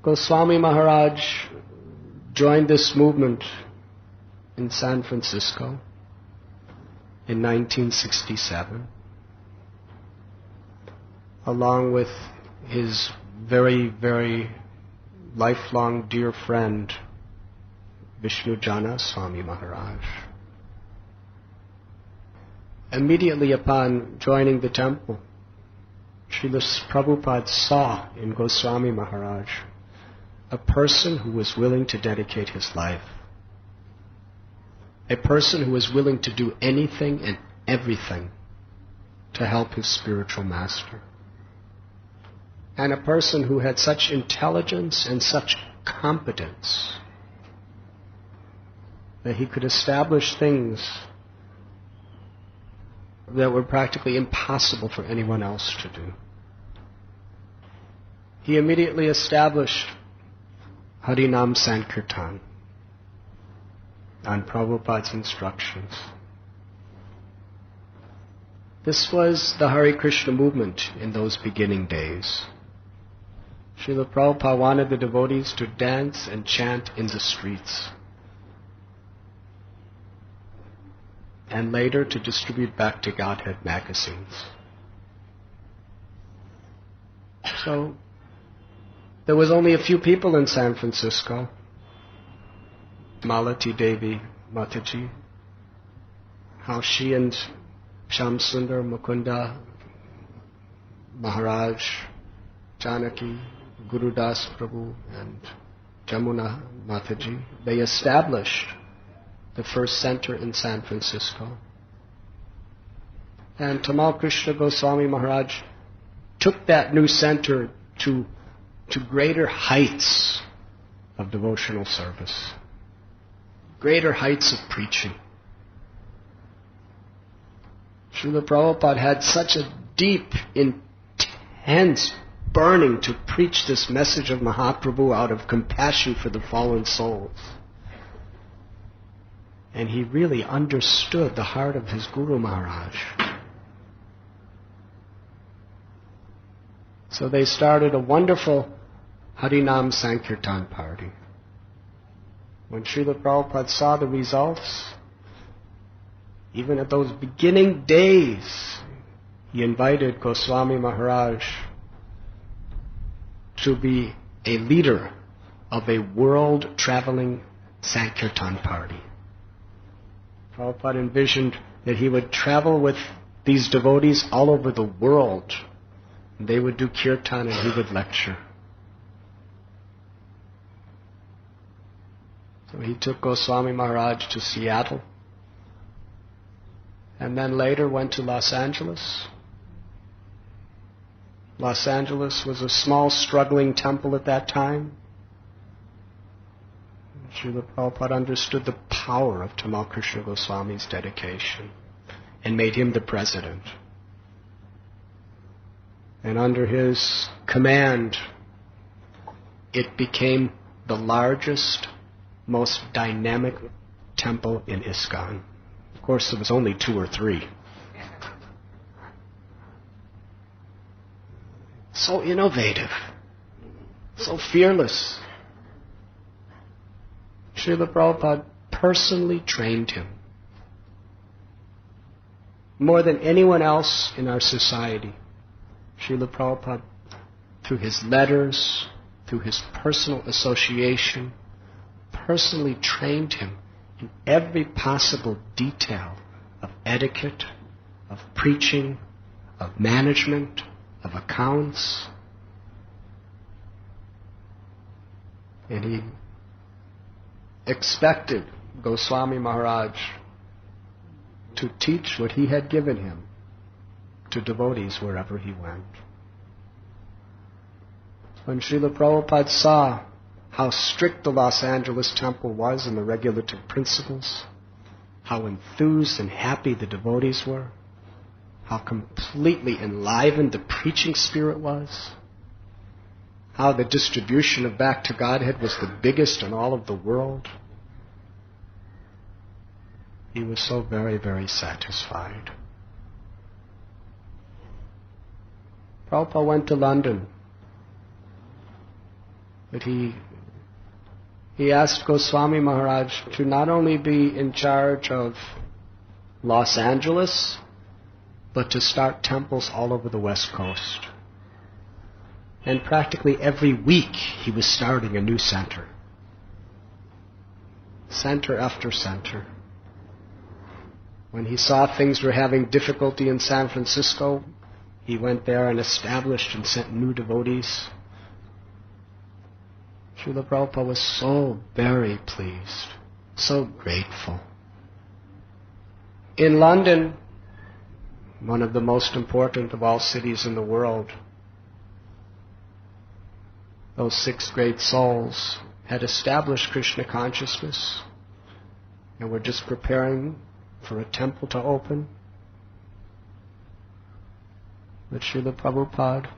Goswami Maharaj joined this movement in San Francisco in 1967, along with his very, very lifelong dear friend, Vishnujana Swami Maharaj. Immediately upon joining the temple, Srila Prabhupada saw in Goswami Maharaj a person who was willing to dedicate his life, a person who was willing to do anything and everything to help his spiritual master, and a person who had such intelligence and such competence that he could establish things that were practically impossible for anyone else to do. He immediately established Harinam Sankirtan on Prabhupada's instructions. This was the Hare Krishna movement in those beginning days. Srila Prabhupada wanted the devotees to dance and chant in the streets, and later to distribute Back To Godhead magazines. So, there was only a few people in San Francisco. Malati Devi Mataji, how she and Shamsundar Mukunda Maharaj, Janaki, Gurudas Prabhu, and Jamuna Mataji, they established the first center in San Francisco. And Tamal Krishna Goswami Maharaj took that new center to greater heights of devotional service, greater heights of preaching. Srila Prabhupada had such a deep, intense burning to preach this message of Mahaprabhu out of compassion for the fallen souls. And he really understood the heart of his Guru Maharaj. So they started a wonderful Harinam Sankirtan party. When Srila Prabhupada saw the results, even at those beginning days, he invited Goswami Maharaj to be a leader of a world-traveling Sankirtan party. Prabhupada envisioned that he would travel with these devotees all over the world. And they would do kirtan and he would lecture. So he took Goswami Maharaj to Seattle, and then later went to Los Angeles. Los Angeles was a small, struggling temple at that time. Srila Prabhupada understood the power of Tamal Krishna Goswami's dedication and made him the president. And under his command, it became the largest, most dynamic temple in ISKCON. Of course, there was only 2 or 3. So innovative, so fearless. Srila Prabhupada personally trained him more than anyone else in our society. Srila Prabhupada, through his letters, through his personal association, personally trained him in every possible detail of etiquette, of preaching, of management, of accounts. And he expected Goswami Maharaj to teach what he had given him to devotees wherever he went. When Srila Prabhupada saw how strict the Los Angeles temple was in the regulative principles, how enthused and happy the devotees were, how completely enlivened the preaching spirit was, how the distribution of Back to Godhead was the biggest in all of the world, he was so very, very satisfied. Prabhupada went to London But he asked Goswami Maharaj to not only be in charge of Los Angeles, but to start temples all over the West Coast. And practically every week he was starting a new center. Center after center. When he saw things were having difficulty in San Francisco, he went there and established and sent new devotees. Srila Prabhupada was so very pleased, so grateful. In London, one of the most important of all cities in the world, those 6 great souls had established Krishna consciousness and were just preparing for a temple to open. But Srila Prabhupada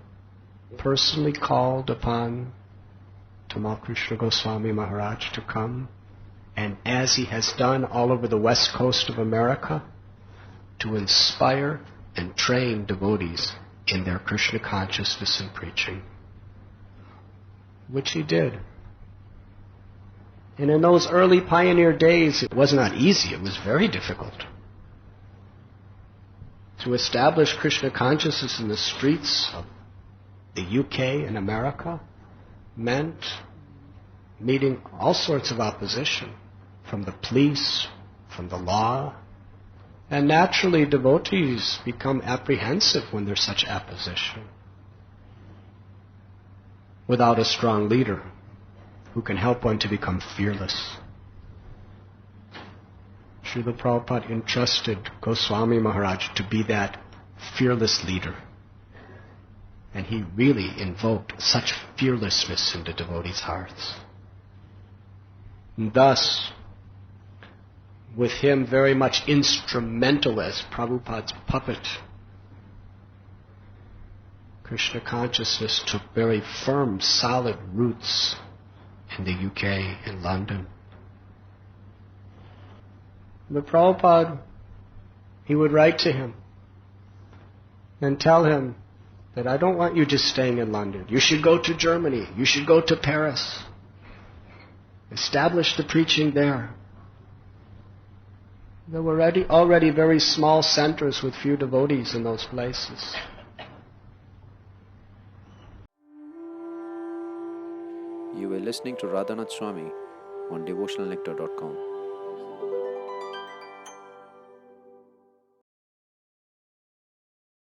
personally called upon Tamal Krishna Goswami Maharaj to come, and as he has done all over the west coast of America, to inspire and train devotees in their Krishna consciousness and preaching. Which he did. And in those early pioneer days, it was not easy, it was very difficult. To establish Krishna consciousness in the streets of the UK and America meant meeting all sorts of opposition, from the police, from the law, and naturally devotees become apprehensive when there's such opposition. Without a strong leader who can help one to become fearless. Srila Prabhupada entrusted Goswami Maharaj to be that fearless leader. And he really invoked such fearlessness into devotees' hearts. And thus, with him very much instrumental as Prabhupada's puppet, Krishna consciousness took very firm, solid roots in the UK and London. But Prabhupada, he would write to him and tell him that I don't want you just staying in London. You should go to Germany. You should go to Paris. Establish the preaching there. There were already very small centers with few devotees in those places. You were listening to Radhanath Swami on devotionalnectar.com.